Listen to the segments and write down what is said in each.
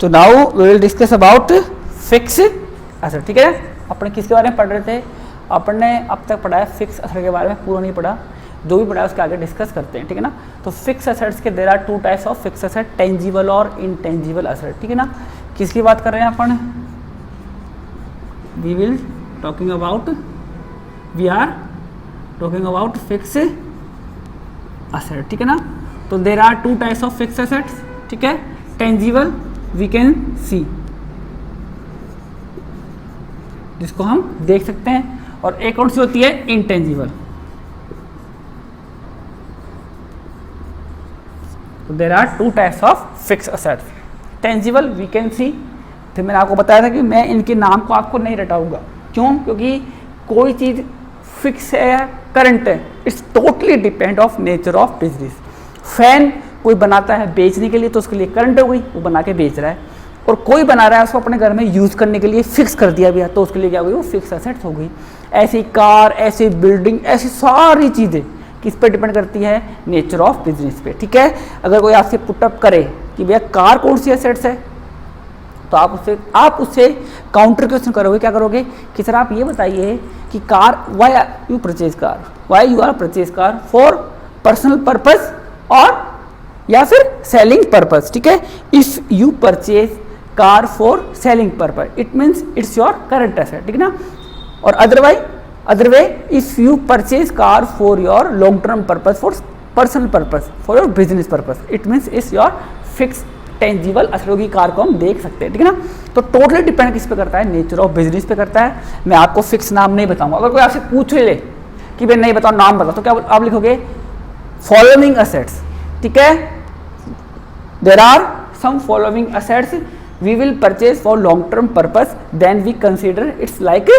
तो now we will discuss about fix asset. ठीक है, अपन किसके बारे में पढ़ रहे थे? अपन ने अब तक पढ़ा है फिक्स एसेट के बारे में, पूरा नहीं पढ़ा, जो भी पढ़ा है उसके आगे डिस्कस करते हैं। ठीक है ना, तो फिक्स एसेट्स के there are two types of fixed asset, tangible और इनटेंजिबल एसेट। ठीक है ना, किसकी बात कर रहे हैं अपन? We will talking about, we are talking about fix asset. ठीक है ना, तो there are two types of fix assets. ठीक है, टेंजिबल वी कैन सी, जिसको हम देख सकते हैं, और एक और सी होती है इनटेंजिबल। तो there are two types of fix assets, tangible we can see. फिर मैंने आपको बताया था कि मैं इनके नाम को आपको नहीं रटाऊंगा, क्यों? क्योंकि कोई चीज़ फिक्स है या करंट है, it's totally depend of nature of business. Fan कोई बनाता है बेचने के लिए, तो उसके लिए करंट हो गई, वो बना के बेच रहा है, और कोई बना रहा है उसको अपने घर में यूज़ करने के लिए फिक्स कर दिया गया, तो उसके लिए क्या हो गई? वो फिक्स एसेट्स हो गई। ऐसी कार, ऐसी बिल्डिंग, ऐसी सारी चीज़ें किस पे डिपेंड करती है? नेचर ऑफ बिजनेस पे। ठीक है, अगर कोई आपसे पुटअप करे कि भैया कार कौन सी एसेट्स है, तो आप उससे काउंटर क्वेश्चन करोगे, क्या करोगे कि सर आप ये बताइए कि car, why you purchase car, why you are purchase car, for personal purpose और या फिर सेलिंग पर्पस। ठीक है, if you purchase car for selling purpose, it means it's your current asset. ठीक है ना, और other way if you purchase car for your long term purpose, for personal purpose, for your business purpose, it means it's your fix tangible asset की। Car को हम देख सकते हैं। ठीक है ना, तो टोटली डिपेंड किस पे करता है? नेचर ऑफ बिजनेस पे करता है। मैं आपको फिक्स नाम नहीं बताऊंगा। अगर कोई आपसे पूछ ले कि भाई नहीं बताओ, नाम बताओ, तो क्या आप लिखोगे? Following assets. ठीक है, there are some following assets we will purchase for long term purpose, then we consider it's like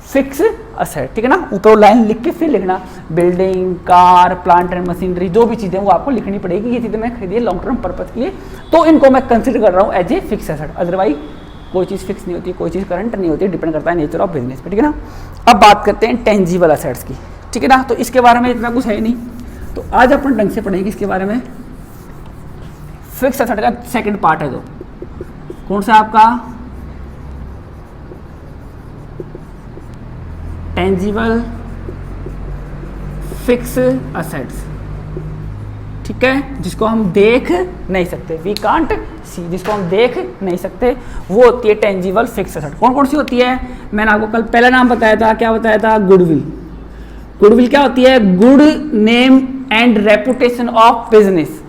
fix asset. ठीक है ना, ऊपर लाइन लिख के फिर लिखना, building, car, plant and machinery, जो भी चीज़ें वो आपको लिखनी पड़ेगी। ये चीज़ें मैं खरीदी है लॉन्ग टर्म पर्पस के लिए, तो इनको मैं कंसीडर कर रहा हूँ as a fix asset. Otherwise कोई चीज़ फिक्स नहीं होती, कोई चीज़ करंट नहीं होती, डिपेंड करता है नेचर ऑफ बिजनेस पे। ठीक है ना, अब बात करते हैं टेंजिबल एसेट्स की। ठीक है ना, तो इसके बारे में इतना कुछ है नहीं, तो आज अपन ढंग से पढ़ेंगे इसके बारे में। फिक्स एसेट का सेकंड पार्ट है, तो कौन सा आपका? Tangible fixed assets. ठीक है, जिसको हम देख नहीं सकते, वी कांट सी, जिसको हम देख नहीं सकते, वो होती है टेंजिबल फिक्स एसेट। कौन कौन सी होती है? मैंने आपको कल पहला नाम बताया था, क्या बताया था? गुडविल। गुडविल क्या होती है? Good name and reputation of business,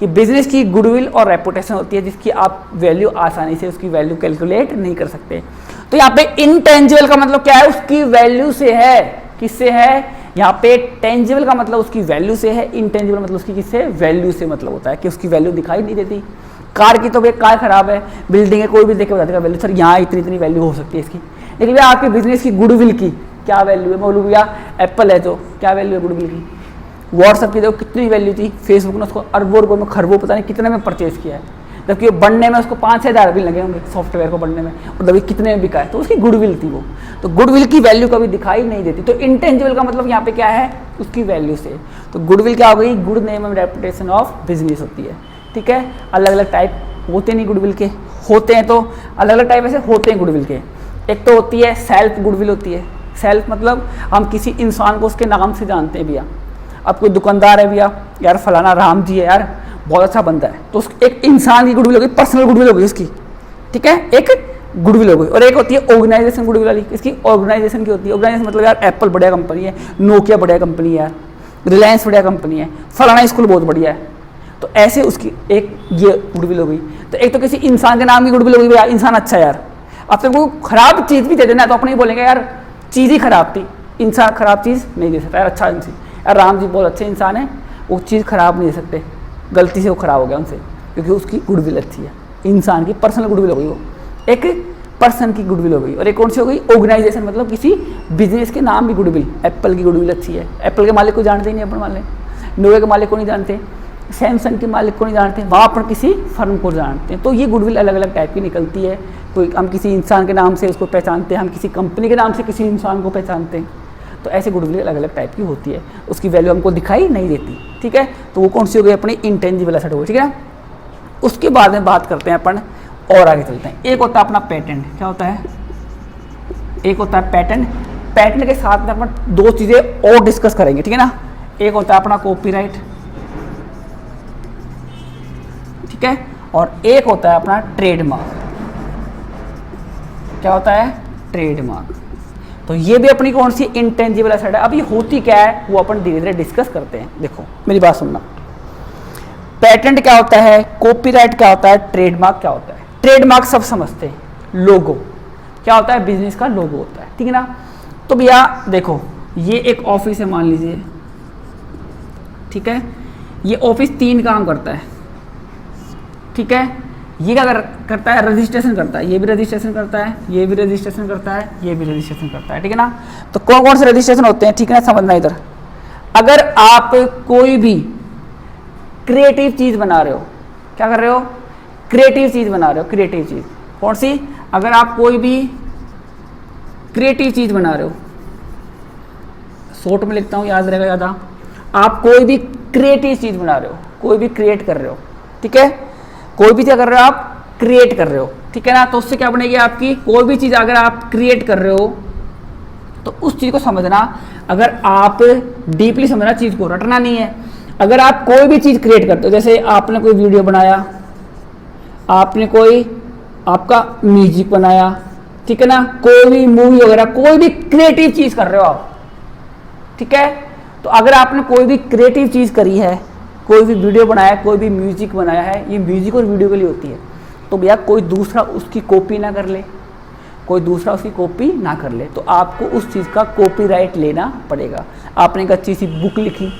कि बिजनेस की गुडविल और रेपुटेशन होती है, जिसकी आप वैल्यू आसानी से उसकी वैल्यू कैलकुलेट नहीं कर सकते। तो यहाँ पे इनटेंजिबल का मतलब क्या है? उसकी वैल्यू से है। किससे है? यहाँ पे टेंजिबल का मतलब उसकी वैल्यू से है, इनटेंजिबल मतलब उसकी किससे? वैल्यू से मतलब होता है कि उसकी वैल्यू दिखाई नहीं देती। कार की तो भाई कार खराब है, बिल्डिंग है, कोई भी देख के बता देगा वैल्यू, सर यहाँ इतनी इतनी वैल्यू हो सकती है इसकी, लेकिन भैया आपके बिजनेस की गुडविल की क्या वैल्यू है? बोलूँ भैया एप्पल है तो क्या वैल्यू है गुडविल की? व्हाट्सएप की देखो कितनी वैल्यू थी, फेसबुक ने उसको अरबों रुपये में, खरबों पता नहीं कितने में परचेज किया है, जबकि वो बनने में उसको 5-6 हज़ार भी लगे होंगे सॉफ्टवेयर को बनने में, और तभी कितने में बिका है, तो उसकी गुडविल थी वो। तो गुडविल की वैल्यू कभी दिखाई नहीं देती। तो इंटेंजिबल का मतलब यहाँ पे क्या है? उसकी वैल्यू से। तो गुडविल क्या हो गई? Good name and reputation of business होती है। ठीक है, अलग अलग टाइप होते नहीं गुडविल के, होते हैं तो अलग अलग टाइप ऐसे होते हैं गुडविल के। एक तो होती है सेल्फ गुडविल होती है। सेल्फ मतलब हम किसी इंसान को उसके नाम से जानते हैं। भैया अब कोई दुकानदार है, भैया यार फलाना राम जी है यार, बहुत अच्छा बंदा है, तो एक इंसान की गुडविल हो गई, पर्सनल गुडविल हो गई उसकी। ठीक है, एक गुडविल हो गई। और एक होती है ऑर्गेनाइजेशन गुडविल वाली। इसकी ऑर्गेनाइजेशन की होती है। ऑर्गेनाइजेशन मतलब यार एप्पल बढ़िया कंपनी है, नोकिया बढ़िया कंपनी है यार, रिलायंस बढ़िया कंपनी है, फलाना स्कूल बहुत बढ़िया है, तो ऐसे उसकी एक ये गुडविल हो गई। तो एक तो किसी इंसान के नाम की गुडविल हो गई, भैया इंसान अच्छा है यार। अब तो कोई खराब चीज़ भी दे देना तो अपने ही बोलेंगे यार चीज़ ही खराब थी, इंसान खराब चीज़ नहीं दे सकता यार, अच्छा इंसान यार, राम जी बहुत अच्छे इंसान है, वो चीज़ खराब नहीं दे सकते, गलती से वो खराब हो गया उनसे, क्योंकि उसकी गुडविल अच्छी है। इंसान की पर्सनल गुडविल हो गई, वो एक पर्सन की गुडविल हो गई। और एक कौन सी हो गई? ऑर्गेनाइजेशन मतलब किसी बिजनेस के नाम की गुडविल। एप्पल की गुडविल अच्छी है, एप्पल के मालिक को जानते ही नहीं अपन वाले, नोवे के मालिक को नहीं जानते, सैमसंग के मालिक को नहीं जानते, वहाँ पर किसी फर्म को जानते हैं। तो ये गुडविल अलग अलग टाइप की निकलती है। कोई हम किसी इंसान के नाम से उसको पहचानते हैं, हम किसी कंपनी के नाम से किसी इंसान को पहचानते हैं। तो ऐसे गुडविल अलग अलग टाइप की होती है, उसकी वैल्यू हमको दिखाई नहीं देती। ठीक है, तो वो कौन सी हो गई? अपनी इंटेंजिबल एसेट हो गई। ठीक है, उसके बाद में बात करते हैं अपन और आगे चलते हैं। एक होता है अपना पेटेंट, क्या होता है, एक होता है पेटेंट। पेटेंट के साथ में अपन दो चीजें और डिस्कस करेंगे, ठीक है ना। एक होता है अपना कॉपीराइट, ठीक है, और एक होता है अपना ट्रेडमार्क। क्या होता है, ट्रेडमार्क। तो ये भी अपनी कौन सी इंटेंजिबल एसेट है। अब ये होती क्या है वो अपन धीरे धीरे डिस्कस करते हैं। देखो मेरी बात सुनना, पेटेंट क्या होता है, कॉपीराइट क्या होता है, ट्रेडमार्क क्या होता है। ट्रेडमार्क सब समझते हैं, लोगो क्या होता है, बिजनेस का लोगो होता है, ठीक है ना। तो भैया देखो ये एक ऑफिस है मान लीजिए, ठीक है, ये ऑफिस 3 काम करता है, ठीक है। ये क्या करता है, रजिस्ट्रेशन करता है, ये भी रजिस्ट्रेशन करता है, ये भी रजिस्ट्रेशन करता है, ये भी रजिस्ट्रेशन करता है, ठीक है ना। तो कौन कौन से रजिस्ट्रेशन होते हैं, ठीक है ना, समझना इधर। अगर आप कोई भी क्रिएटिव चीज बना रहे हो, क्या कर रहे हो, क्रिएटिव चीज बना रहे हो, क्रिएटिव चीज कौन सी, अगर आप कोई भी क्रिएटिव चीज बना रहे हो, शॉर्ट में लिखता हूं याद रहेगा ज़्यादा, आप कोई भी क्रिएटिव चीज बना रहे हो, कोई भी क्रिएट कर रहे हो, ठीक है, कोई भी क्या कर रहे हो आप, क्रिएट कर रहे हो, ठीक है ना। तो उससे क्या बनेगी आपकी, कोई भी चीज अगर आप क्रिएट कर रहे हो तो उस चीज को समझना, अगर आप डीपली समझना, चीज को रटना नहीं है। अगर आप कोई भी चीज क्रिएट करते हो, जैसे आपने कोई वीडियो बनाया, आपने कोई आपका म्यूजिक बनाया, ठीक है ना, कोई भी मूवी वगैरह, कोई भी क्रिएटिव चीज कर रहे हो आप, ठीक है। तो अगर आपने कोई भी क्रिएटिव चीज करी है, कोई भी वीडियो बनाया, कोई भी म्यूजिक बनाया है, ये म्यूजिक और वीडियो के लिए होती है, तो भैया कोई दूसरा उसकी कॉपी ना कर ले, कोई दूसरा उसकी कॉपी ना कर ले, तो आपको उस चीज़ का कॉपीराइट लेना पड़ेगा। आपने एक अच्छी सी बुक लिखी,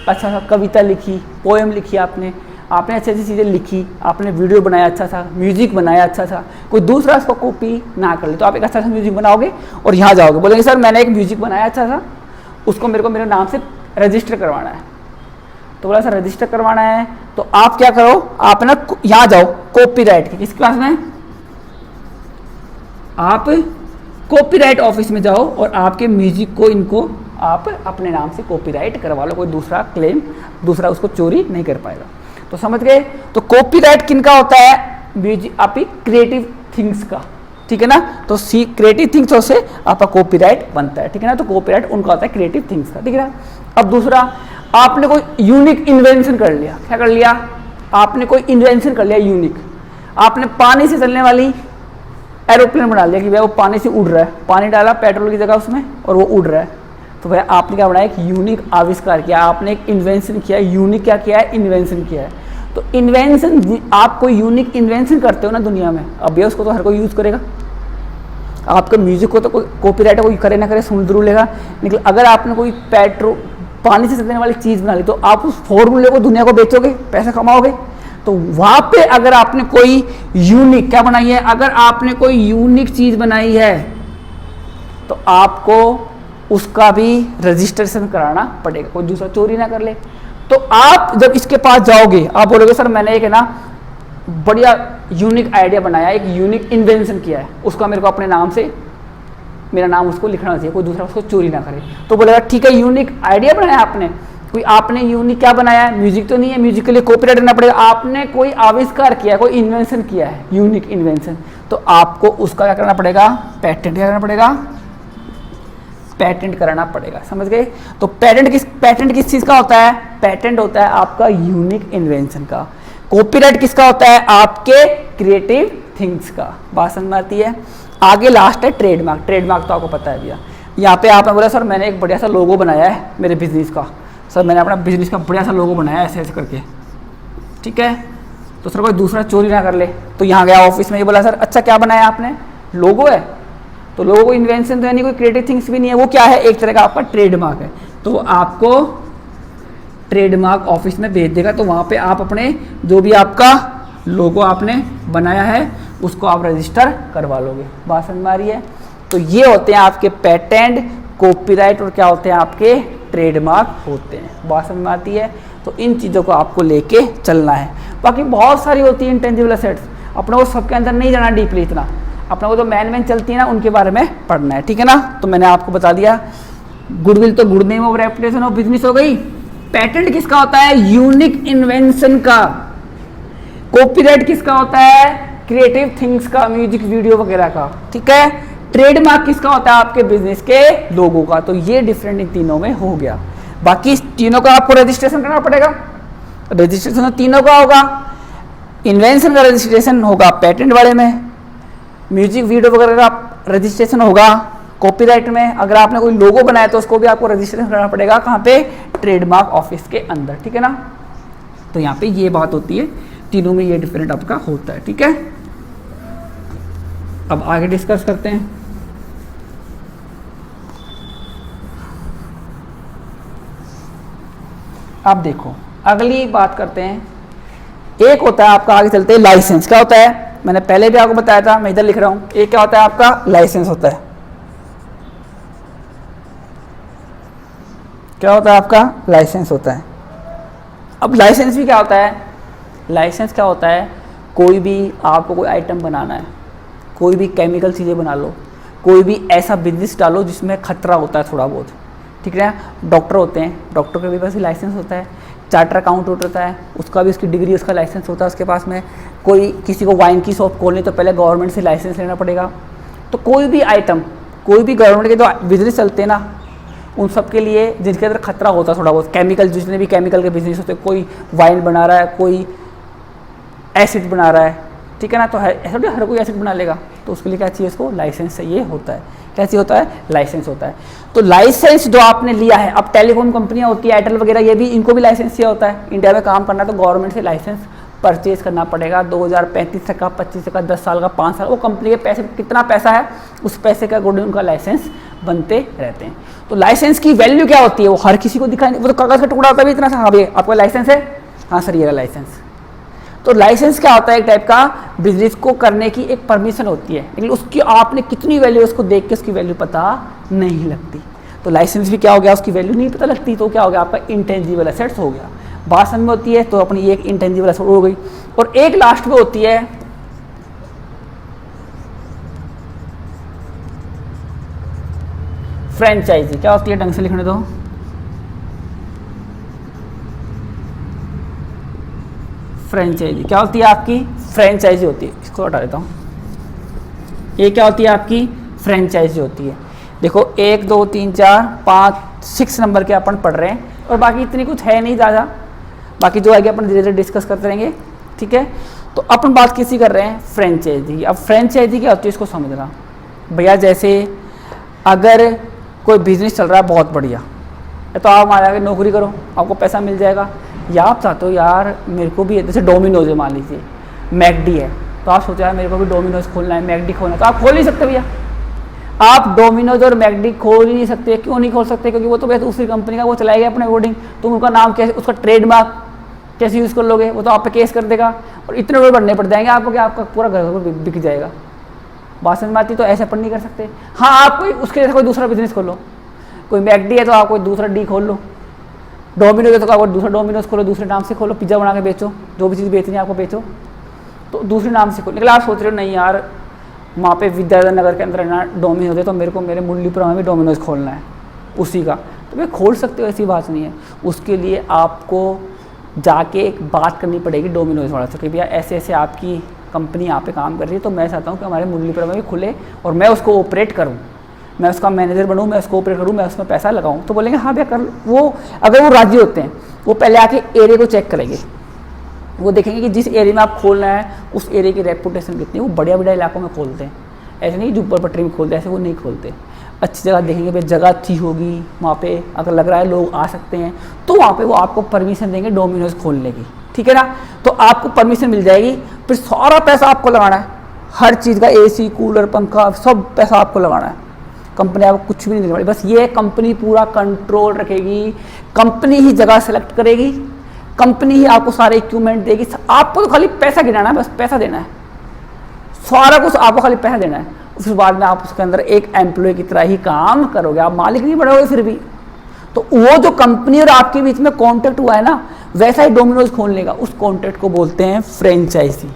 अच्छा सा कविता लिखी, पोएम लिखी, आपने अच्छी अच्छी चीज़ें लिखी, आपने वीडियो बनाया अच्छा सा, म्यूजिक बनाया अच्छा सा, कोई दूसरा उसको कॉपी ना कर ले, तो आप एक अच्छा सा म्यूजिक बनाओगे और यहाँ जाओगे, बोलेंगे सर मैंने एक म्यूजिक बनाया अच्छा सा, उसको मेरे को मेरे नाम से रजिस्टर करवाना है। तो बोला सर रजिस्टर करवाना है, तो आप क्या करो, आप ना यहाँ जाओ कॉपीराइट की, किस क्लास में, आप कॉपीराइट ऑफिस में जाओ और आपके म्यूजिक को इनको आप अपने नाम से कॉपीराइट करवा लो, कोई दूसरा क्लेम, दूसरा उसको चोरी नहीं कर पाएगा। तो समझ गए। तो कॉपीराइट किनका होता है, म्यूजिक आपकी क्रिएटिव थिंग्स का, ठीक है ना। तो सी क्रिएटिव थिंग्स से आपका कॉपीराइट बनता है, ठीक है ना। तो कॉपीराइट उनका होता है क्रिएटिव थिंग्स का, ठीक है ना। अब दूसरा, आपने कोई यूनिक इन्वेंशन कर लिया, क्या कर लिया, आपने कोई इन्वेंशन कर लिया यूनिक, आपने पानी से चलने वाली एरोप्लेन बना लिया कि भैया वो पानी से उड़ रहा है, पानी डाला पेट्रोल की जगह उसमें और वो उड़ रहा है, तो भैया आपने क्या बनाया, एक यूनिक आविष्कार किया, आपने एक इन्वेंशन किया, यूनिक क्या किया है, इन्वेंशन किया है। तो इन्वेंशन, आप कोई यूनिक इन्वेंशन करते हो ना दुनिया में, अब भैया उसको तो हर कोई यूज़ करेगा। आपके म्यूजिक को तो कोई कॉपीराइट कोई करे ना करे सुन जरूर लेगा, लेकिन अगर आपने कोई पानी से चलने वाली चीज़ बना ली, तो आप उस फॉर्मूले को दुनिया को बेचोगे, पैसा कमाओगे। तो वहाँ पे अगर आपने कोई यूनिक क्या बनाई है, अगर आपने कोई यूनिक चीज़ बनाई है तो आपको उसका भी रजिस्ट्रेशन कराना पड़ेगा, कोई दूसरा चोरी ना कर ले। तो आप जब इसके पास जाओगे, आप बोलोगे सर मैंने एक है ना बढ़िया यूनिक आइडिया बनाया, एक यूनिक इन्वेंशन किया है, उसका मेरे को अपने नाम से, मेरा नाम उसको लिखना चाहिए, कोई दूसरा उसको चोरी ना करे। तो बोलेगा ठीक है, यूनिक आइडिया बनाया आपने, कोई आपने यूनिक क्या बनाया है, म्यूजिक तो नहीं है, म्यूजिक के लिए कॉपीराइट देना पड़ेगा, आपने कोई आविष्कार किया है, कोई इन्वेंशन किया है, यूनिक इन्वेंशन, तो आपको उसका क्या करना पड़ेगा, पेटेंट क्या करना पड़ेगा, पेटेंट कराना पड़ेगा। समझ गए। तो पेटेंट किस चीज का होता है, पेटेंट होता है आपका यूनिक इन्वेंशन का। कॉपीराइट किसका होता है, आपके क्रिएटिव थिंग्स का। बात समझ में आती है। आगे लास्ट है ट्रेडमार्क। ट्रेडमार्क तो आपको पता है भैया, यहाँ पे आपने बोला सर मैंने एक बढ़िया सा लोगो बनाया है मेरे बिजनेस का, सर मैंने अपना बिजनेस का बढ़िया सा लोगो बनाया है ऐसे ऐसे करके, ठीक है, तो सर कोई दूसरा चोरी ना कर ले। तो यहाँ गया ऑफिस में, ये बोला सर अच्छा क्या बनाया आपने, लोगो है, तो लोगो कोई इन्वेंशन तो है नहीं, कोई क्रिएटिव थिंग्स भी नहीं है, वो क्या है, एक तरह का आपका ट्रेडमार्क है। तो आपको ट्रेडमार्क ऑफिस में भेज देगा, तो वहाँ पे आप अपने जो भी आपका लोगो आपने बनाया है उसको आप रजिस्टर करवा लोगे। बात समझ में आ रही है। तो ये होते हैं आपके पेटेंट, कॉपीराइट और क्या होते हैं आपके ट्रेडमार्क होते हैं। बात समझ में आती है। तो इन चीज़ों को आपको लेके चलना है। बाकी बहुत सारी होती है इंटेंजिबल एसेट्स, अपने को सबके अंदर नहीं जाना डीपली इतना, अपने को जो मैन चलती है ना उनके बारे में पढ़ना है, ठीक है ना। तो मैंने आपको बता दिया, गुडविल तो good name of reputation of business हो गई। पेटेंट किसका होता है, यूनिक इन्वेंशन का। कॉपीराइट किसका होता है? क्रिएटिव थिंग्स का, म्यूजिक वीडियो वगैरह का, ठीक है। ट्रेडमार्क किसका होता है? आपके बिजनेस के लोगों का। तो ये डिफरेंट इन तीनों में हो गया। बाकी तीनों का आपको रजिस्ट्रेशन करना पड़ेगा। रजिस्ट्रेशन तीनों का होगा। इन्वेंशन का रजिस्ट्रेशन होगा पेटेंट वाले में, म्यूजिक वीडियो वगैरह का रजिस्ट्रेशन होगा कॉपीराइट में। अगर आपने कोई लोगो बनाया तो उसको भी आपको रजिस्ट्रेशन करना पड़ेगा। कहाँ पे? ट्रेडमार्क ऑफिस के अंदर, ठीक है ना। तो यहाँ पे ये बात होती है, तीनों में ये डिफरेंट आपका होता है, ठीक है। अब आगे डिस्कस करते हैं। अब देखो अगली बात करते हैं। एक होता है आपका, आगे चलते हैं, लाइसेंस। क्या होता है? मैंने पहले भी आपको बताया था, मैं इधर लिख रहा हूं। एक क्या होता है आपका? लाइसेंस होता है। क्या होता है आपका? लाइसेंस होता है। अब लाइसेंस भी क्या होता है? लाइसेंस क्या होता है? कोई भी आपको कोई आइटम बनाना है, कोई भी केमिकल चीज़ें बना लो, कोई भी ऐसा बिजनेस डालो जिसमें खतरा होता है थोड़ा बहुत, ठीक है। डॉक्टर होते हैं, डॉक्टर के भी पास लाइसेंस होता है। चार्टर अकाउंटेंट होता है, उसका भी उसकी डिग्री, उसका लाइसेंस होता है उसके पास में। कोई किसी को वाइन की शॉप खोलनी तो पहले गवर्नमेंट से लाइसेंस लेना पड़ेगा। तो कोई भी आइटम, कोई भी गवर्नमेंट के जो बिजनेस चलते हैं ना, उन सब के लिए जिनके अंदर खतरा होता है थोड़ा बहुत, केमिकल, जितने भी केमिकल के बिजनेस होते हैं, कोई वाइन बना रहा है, कोई एसिड बना रहा है, ठीक है ना। तो ऐसा नहीं हर कोई एसिड बना लेगा, तो उसके लिए क्या चाहिए? उसको लाइसेंस चाहिए होता है। क्या चाहिए होता है? लाइसेंस होता है। तो लाइसेंस जो आपने लिया है, अब टेलीकॉम कंपनियां होती है, एयरटेल वगैरह, ये भी, इनको भी लाइसेंस चाहिए होता है। इंडिया में काम करना तो गवर्नमेंट से लाइसेंस परचेज करना पड़ेगा। 2035 तक का, 25 तक का, 10 साल का, 5 साल, वो कंपनी के पैसे, कितना पैसा है उस पैसे के अकॉर्डिंग उनका लाइसेंस बनते रहते हैं। तो लाइसेंस की वैल्यू क्या होती है? वो हर किसी को दिखाई, वो तो कागज का टुकड़ा होता है भी इतना सा। हाँ भैया आपका लाइसेंस है? हाँ सर ये लाइसेंस। तो लाइसेंस क्या होता है? एक टाइप का बिजनेस को करने की एक परमिशन होती है, लेकिन उसकी आपने कितनी वैल्यू, उसको देख के उसकी वैल्यू पता नहीं लगती। तो लाइसेंस भी क्या हो गया? उसकी वैल्यू नहीं पता लगती, तो क्या हो गया? आपका इंटेंजिबल एसेट्स हो गया। बात समझ में होती है? तो अपनी एक इंटेंजिबल एसेट हो गई। और एक लास्ट में होती है फ्रेंचाइजी। क्या होती है? ढंग से लिखने दो। फ्रेंचाइजी क्या होती है आपकी? फ्रेंचाइजी होती है। इसको हटा देता हूँ। ये क्या होती है आपकी? फ्रेंचाइजी होती है। देखो 1 2 3 4 5 6 नंबर के अपन पढ़ रहे हैं, और बाकी इतनी कुछ है नहीं ज़्यादा, बाकी जो आगे अपन धीरे धीरे डिस्कस करते रहेंगे, ठीक है। तो अपन बात किसी कर रहे हैं? फ्रेंचाइजी। अब फ्रेंचाइजी क्या होती है इसको समझना भैया। जैसे अगर कोई बिजनेस चल रहा है बहुत बढ़िया, तो आप हमारे आगे नौकरी करो, आपको पैसा मिल जाएगा। या आप चाहते हो यार मेरे को भी, जैसे डोमिनोज है मान लीजिए, मैकडी है, तो आप सोचो यार मेरे को भी डोमिनोज खोलना है, मैकडी खोलना है, तो आप खोल नहीं सकते भैया। आप डोमिनोज और मैकडी खोल ही नहीं सकते। क्यों नहीं खोल सकते? क्योंकि वो तो वैसे दूसरी कंपनी का, वो चलाएगा अपने अकॉर्डिंग। तुम उनका नाम कैसे, उसका ट्रेडमार्क कैसे यूज़ कर लोगे? वो तो आप पे केस कर देगा, और इतने रुपये बढ़ने पड़ जाएंगे आपको कि आपका पूरा घर बिक जाएगा। बात समझ में आती? तो ऐसे अपन नहीं कर सकते। हाँ आप कोई उसके जैसा कोई दूसरा बिजनेस खोलो, कोई मैकडी है तो आप कोई दूसरा डी खोल लो, डोमिनोज है तो आप दूसरा डोमिनोज खोलो, दूसरे नाम से खोलो, पिज्ज़ा बना के बेचो, जो भी चीज़ बेचनी है आपको बेचो, तो दूसरे नाम से खोलो। लेकिन आप सोच रहे हो नहीं यार वहाँ पे विद्याधर नगर के अंदर ना डोमिनोज है, तो मेरे को मेरे मुरलीपुरा में भी डोमिनोज खोलना है उसी का, तो मैं खोल सकते हो, ऐसी बात नहीं है। उसके लिए आपको जाके एक बात करनी पड़ेगी डोमिनोज वाला से कि भैया ऐसे ऐसे आपकी कंपनी यहाँ पे काम कर रही है, तो मैं चाहता हूँ कि हमारे मुरलीपुरा में भी खुले और मैं उसको ऑपरेट करूँ, मैं उसका मैनेजर बनूँ, मैं उसको ऑपरेट करूँ, मैं उसमें पैसा लगाऊँ। तो बोलेंगे हाँ भैया कर। वो अगर वो राजी होते हैं, वो पहले आके एरिया को चेक करेंगे, वो देखेंगे कि जिस एरिया में आप खोलना है उस एरिया की रेपुटेशन कितनी है। वो बढ़िया बढ़िया इलाकों में खोलते हैं, ऐसे नहीं जो ऊपर पटरी में खोलते हैं, ऐसे वो नहीं खोलते। अच्छी जगह देखेंगे, भाई जगह अच्छी होगी वहाँ पे, अगर लग रहा है लोग आ सकते हैं तो वहाँ पे वो आपको परमिशन देंगे डोमिनोज खोलने की, ठीक है ना। तो आपको परमिशन मिल जाएगी, फिर सारा पैसा आपको लगाना है, हर चीज़ का एसी कूलर पंखा सब पैसा आपको लगाना है। कंपनी आपको कुछ भी नहीं देने वाली, बस ये कंपनी पूरा कंट्रोल रखेगी, कंपनी ही जगह सेलेक्ट करेगी, कंपनी ही आपको सारे इक्विपमेंट देगी। आपको तो खाली पैसा गिराना है, बस पैसा देना है, सारा कुछ आपको खाली पैसा देना है। उसके बाद में आप उसके अंदर एक एम्प्लॉय की तरह ही काम करोगे, आप मालिक नहीं बढ़ोगे फिर भी। तो वो जो कंपनी और आपके बीच में कॉन्ट्रैक्ट हुआ है ना, वैसा ही डोमिनोज खोलने का, उस कॉन्ट्रैक्ट को बोलते हैं फ्रेंचाइजी।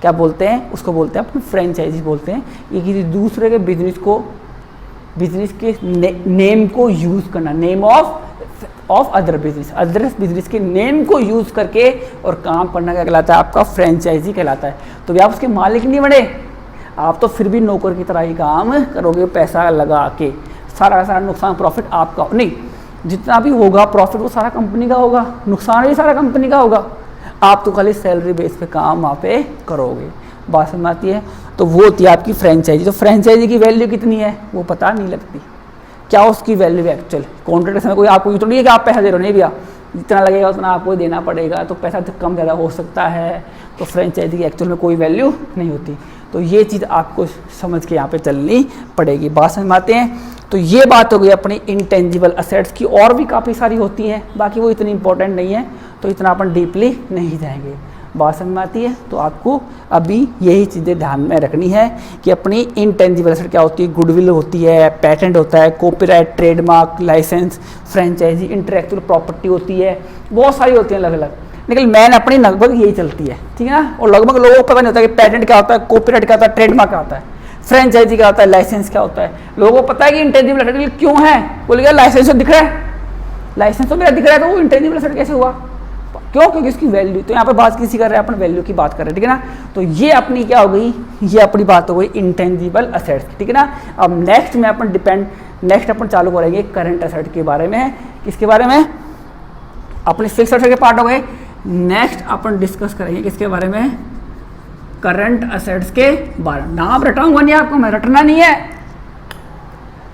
क्या बोलते हैं? उसको बोलते हैं अपने फ्रेंचाइजी बोलते हैं। ये किसी दूसरे के बिजनेस के नेम को यूज करना, name of of other business के नेम को यूज़ करके और काम करना क्या कहलाता है, आपका फ्रेंचाइजी कहलाता है। तो भी आप उसके मालिक नहीं बने, आप तो फिर भी नौकर की तरह ही काम करोगे, पैसा लगा के। सारा का सारा नुकसान प्रॉफिट आपका नहीं, जितना भी होगा प्रॉफिट वो सारा कंपनी का होगा, नुकसान भी सारा कंपनी का होगा, आप तो खाली सैलरी बेस पे काम वहाँ पे करोगे। बात समझ आती है। तो वो होती है आपकी फ्रेंचाइजी। तो फ्रेंचाइजी की वैल्यू कितनी है वो पता नहीं लगती, क्या उसकी वैल्यू है एक्चुअल। कॉन्ट्रैक्ट के समय कोई आपको तो नहीं है कि आप पैसा दे रहे हो, नहीं भैया जितना लगेगा उतना आपको देना पड़ेगा, तो पैसा तो कम ज़्यादा हो सकता है। तो फ्रेंचाइजी की एक्चुअल में कोई वैल्यू नहीं होती। तो ये चीज़ आपको समझ के यहाँ पे चलनी पड़ेगी। बात समझ में आते हैं। तो ये बात हो गई अपनी इंटेंजिबल असेट्स की, और भी काफ़ी सारी होती हैं, बाकी वो इतनी इंपॉर्टेंट नहीं है, तो इतना अपन डीपली नहीं जाएंगे। बात समझ में आती है। तो आपको अभी यही चीज़ें ध्यान में रखनी है कि अपनी इंटेंजिबल एसेट क्या होती है, गुडविल होती है, पेटेंट होता है, copyright, trademark, license, franchisee, intellectual property होती है, बहुत सारी होती हैं अलग अलग, लेकिन मैन अपनी लगभग यही चलती है, ठीक है ना। और लगभग लोगों को पता नहीं होता कि पेटेंट क्या होता है, कॉपीराइट क्या होता है, ट्रेडमार्क क्या होता है, फ्रेंचाइजी क्या होता है, लाइसेंस क्या होता है। लोगों को पता है कि इंटेंजिबल एसेट क्यों है, बोलेगा लाइसेंस तो दिख रहा है, लाइसेंस तो मेरा दिख रहा है, तो वो इंटेंजिबल एसेट कैसे हुआ, क्यों, क्योंकि इसकी वैल्यू। तो यहाँ पर बात किसी कर रहे हैं, अपन वैल्यू की बात कर रहे हैं, ठीक है ना। तो ये अपनी क्या हो गई, ये अपनी बात हो गई इंटेंजिबल असेट्स, ठीक है ना। अब नेक्स्ट में अपन नेक्स्ट अपन चालू करेंगे करंट असेट के बारे में। किसके बारे में, अपने फिक्स असेट के पार्ट हो गए। नेक्स्ट अपन डिस्कस करेंगे किसके बारे में, करंट असेट्स के बारे में। नाम रटाऊंगा नहीं आपको मैं, रटना नहीं है,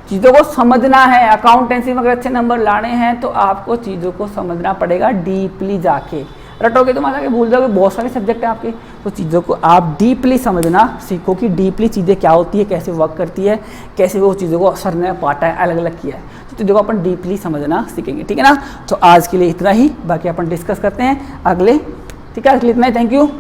चीज़ों को समझना है। अकाउंटेंसी में अगर अच्छे नंबर लाने हैं तो आपको चीज़ों को समझना पड़ेगा डीपली जाके। रटोगे तो माना कि भूल जाओगे, बहुत सारे सब्जेक्ट हैं आपके, तो चीज़ों को आप डीपली समझना सीखो कि डीपली चीज़ें क्या होती है, कैसे वर्क करती है, कैसे वो चीज़ों को सर ने बांटा है, अलग अलग किया है, तो चीज़ों को अपन डीपली समझना सीखेंगे, ठीक है ना। तो आज के लिए इतना ही, बाकी अपन डिस्कस करते हैं अगले, ठीक है, आज के लिए इतना ही। Thank you.